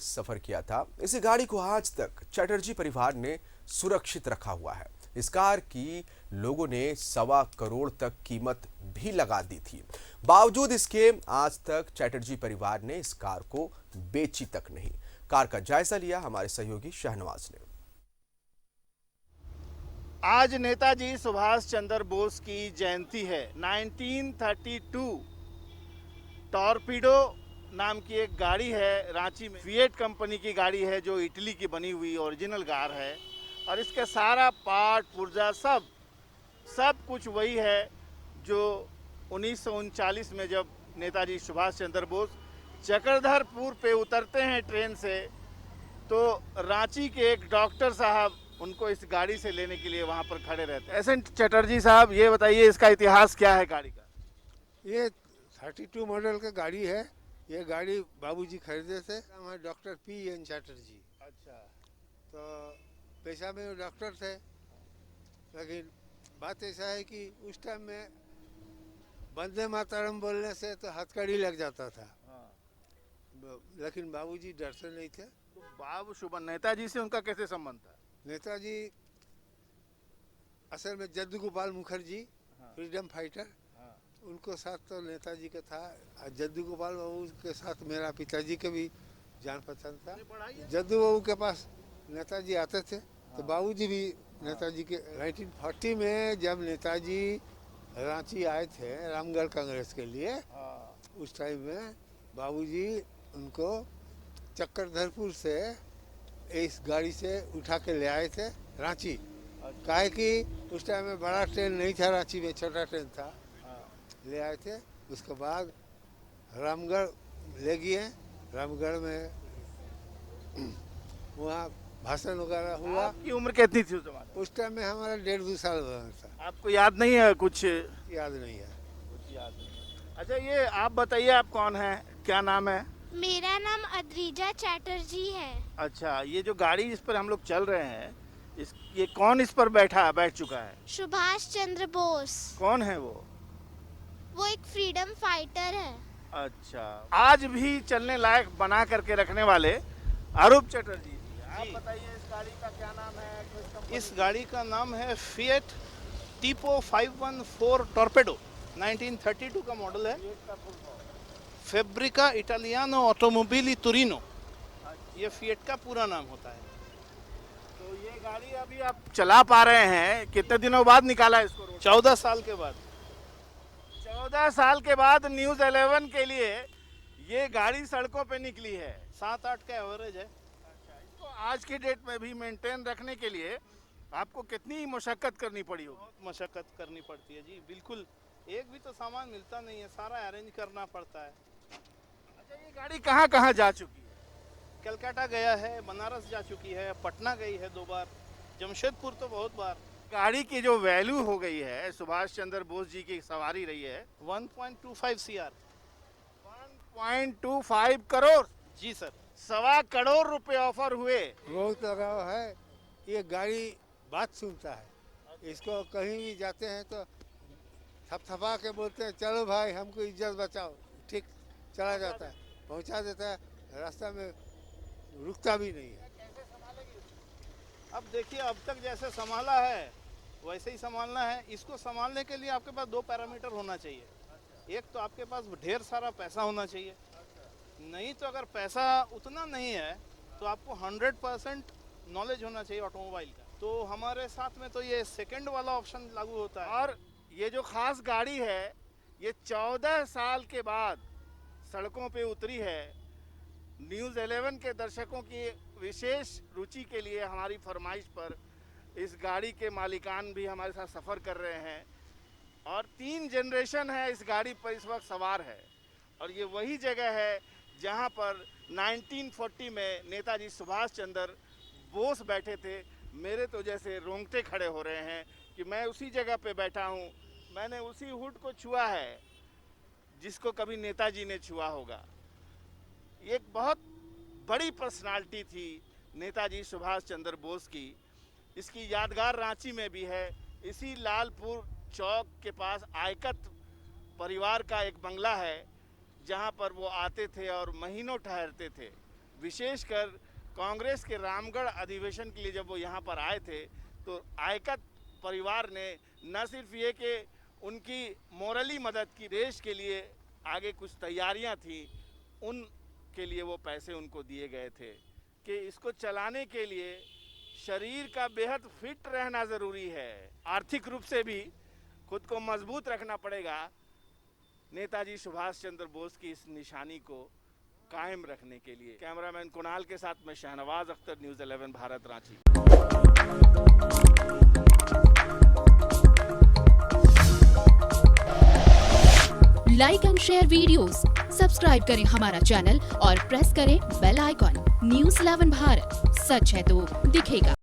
सफर किया था। इस गाड़ी को आज तक चटर्जी परिवार ने सुरक्षित रखा हुआ है। इस कार की लोगों ने 1.25 करोड़ तक कीमत भी लगा दी थी। बावजूद इसके आज तक चटर्जी परिवार ने इस कार को बेची तक नहीं। कार का जायजा लिया हमारे सहयोगी शहनवाज ने। आज नेताजी सुभाष चंद्र बोस की जयंती है। 1932 टॉर्पीडो नाम की एक गाड़ी है रांची में, फिएट कंपनी की गाड़ी है जो इटली की बनी हुई ओरिजिनल कार है और इसका सारा पार्ट पुर्जा सब कुछ वही है जो 1939 में जब नेताजी सुभाष चंद्र बोस चक्रधरपुर पे उतरते हैं ट्रेन से, तो रांची के एक डॉक्टर साहब उनको इस गाड़ी से लेने के लिए वहां पर खड़े रहते हैं। एसएन चटर्जी साहब, ये बताइए इसका इतिहास क्या है गाड़ी का? ये 32 मॉडल का गाड़ी है। ये गाड़ी बाबूजी खरीदे थे, हमारे डॉक्टर पी.एन. चटर्जी। अच्छा। तो पेशा में वो डॉक्टर थे, लेकिन बात ऐसा है कि उस टाइम में वंदे मातरम बोलने से तो हथकड़ी लग जाता था। हाँ। लेकिन बाबूजी डरते नहीं थे। तो बाबू सुबह नेताजी से उनका कैसे संबंध था? नेताजी असल में जद्दू गोपाल मुखर्जी, हाँ। फ्रीडम फाइटर, हाँ। उनको साथ तो नेताजी का था। जद्दू गोपाल बाबू के साथ मेरा पिताजी के भी जान पहचान था। जद्दू बाबू के पास नेताजी आते थे, तो बाबूजी भी नेताजी के 1940 में जब नेताजी रांची आए थे रामगढ़ कांग्रेस के लिए, उस टाइम में बाबूजी उनको चक्रधरपुर से इस गाड़ी से उठा के ले आए थे रांची। काहे कि उस टाइम में बड़ा ट्रेन नहीं था रांची में, छोटा ट्रेन था। ले आए थे, उसके बाद रामगढ़ ले गए। रामगढ़ में वहाँ भाषण वगैरह हुआ। आपकी उम्र कितनी थी उस जमाने? उस टाइम में हमारा 1.5-2 साल था। आपको याद नहीं है कुछ? याद नहीं है। कुछ याद नहीं। अच्छा, ये आप बताइए, आप कौन हैं, क्या नाम है? मेरा नाम अद्रिजा चैटर्जी है। अच्छा, ये जो गाड़ी इस पर हम लोग चल रहे हैं, ये कौन इस पर बैठ चुका है? सुभाष चंद्र बोस। कौन है वो? वो एक फ्रीडम फाइटर है। अच्छा, आज भी चलने लायक बना करके रखने वाले अरूप चटर्जी। आप बताइए इस गाड़ी का क्या नाम है? इस गाड़ी का नाम है फिएट टीपो 514 टॉर्पेडो। 1932 का मॉडल है। फैब्रिका इटालियानो ऑटोमोबिली तुरिनो, ये फिएट का पूरा नाम होता है। तो ये गाड़ी अभी आप चला पा रहे हैं? कितने दिनों बाद निकाला इसको? 14 साल के बाद। 14 साल के बाद न्यूज़ 11 के लिए ये गाड़ी सड़कों पे निकली है। 7-8 का एवरेज है। इसको आज की डेट में भी मेंटेन रखने के लिए आपको कितनी मशक्कत करनी पड़ी होगी? बहुत मशक्कत करनी पड़ती है जी, बिल्कुल। एक भी तो सामान मिलता नहीं है, सारा अरेंज करना पड़ता है। अच्छा, ये गाड़ी कहाँ कहाँ जा चुकी है? कलकत्ता गया है, बनारस जा चुकी है, पटना गई है 2 बार, जमशेदपुर तो बहुत बार। गाड़ी की जो वैल्यू हो गई है, सुभाष चंद्र बोस जी की सवारी रही है, 1.25 CR। 1.25 करोड़? जी सर। 1.25 करोड़ रुपए ऑफर हुए। बहुत लगाव है। ये गाड़ी बात सुनता है। इसको कहीं भी जाते हैं तो थपथपा के बोलते हैं, चलो भाई हमको इज्जत बचाओ, ठीक चला जाता है, पहुंचा देता है, रास्ता में रुकता भी नहीं है। अब देखिए, अब तक जैसे संभाला है वैसे ही संभालना है। इसको संभालने के लिए आपके पास 2 पैरामीटर होना चाहिए। एक तो आपके पास ढेर सारा पैसा होना चाहिए, नहीं तो अगर पैसा उतना नहीं है तो आपको 100% नॉलेज होना चाहिए ऑटोमोबाइल का। तो हमारे साथ में तो ये सेकंड वाला ऑप्शन लागू होता है। और ये जो खास गाड़ी है, ये 14 साल के बाद सड़कों पे उतरी है। न्यूज़ 11 के दर्शकों की विशेष रुचि के लिए हमारी फरमाइश पर इस गाड़ी के मालिकान भी हमारे साथ सफ़र कर रहे हैं और 3 जनरेशन है इस गाड़ी पर इस वक्त सवार है। और ये वही जगह है जहां पर 1940 में नेताजी सुभाष चंद्र बोस बैठे थे। मेरे तो जैसे रोंगटे खड़े हो रहे हैं कि मैं उसी जगह पे बैठा हूं। मैंने उसी हुड को छुआ है जिसको कभी नेताजी ने छुआ होगा। एक बहुत बड़ी पर्सनालिटी थी नेताजी सुभाष चंद्र बोस की। इसकी यादगार रांची में भी है। इसी लालपुर चौक के पास आयकत परिवार का एक बंगला है जहां पर वो आते थे और महीनों ठहरते थे। विशेषकर कांग्रेस के रामगढ़ अधिवेशन के लिए जब वो यहाँ पर आए थे तो आयकत परिवार ने न सिर्फ ये कि उनकी मोरली मदद की, देश के लिए आगे कुछ तैयारियां थी, उनके लिए वो पैसे उनको दिए गए थे कि इसको चलाने के लिए शरीर का बेहद फिट रहना ज़रूरी है, आर्थिक रूप से भी खुद को मजबूत रखना पड़ेगा नेताजी सुभाष चंद्र बोस की इस निशानी को कायम रखने के लिए। कैमरामैन कुणाल के साथ मैं Shahnawaz Akhtar, news 11 Bharat, Ranchi. Like and share videos, subscribe करें हमारा चैनल और प्रेस करें बेल आइकॉन। न्यूज़ 11 भारत, सच है तो दिखेगा।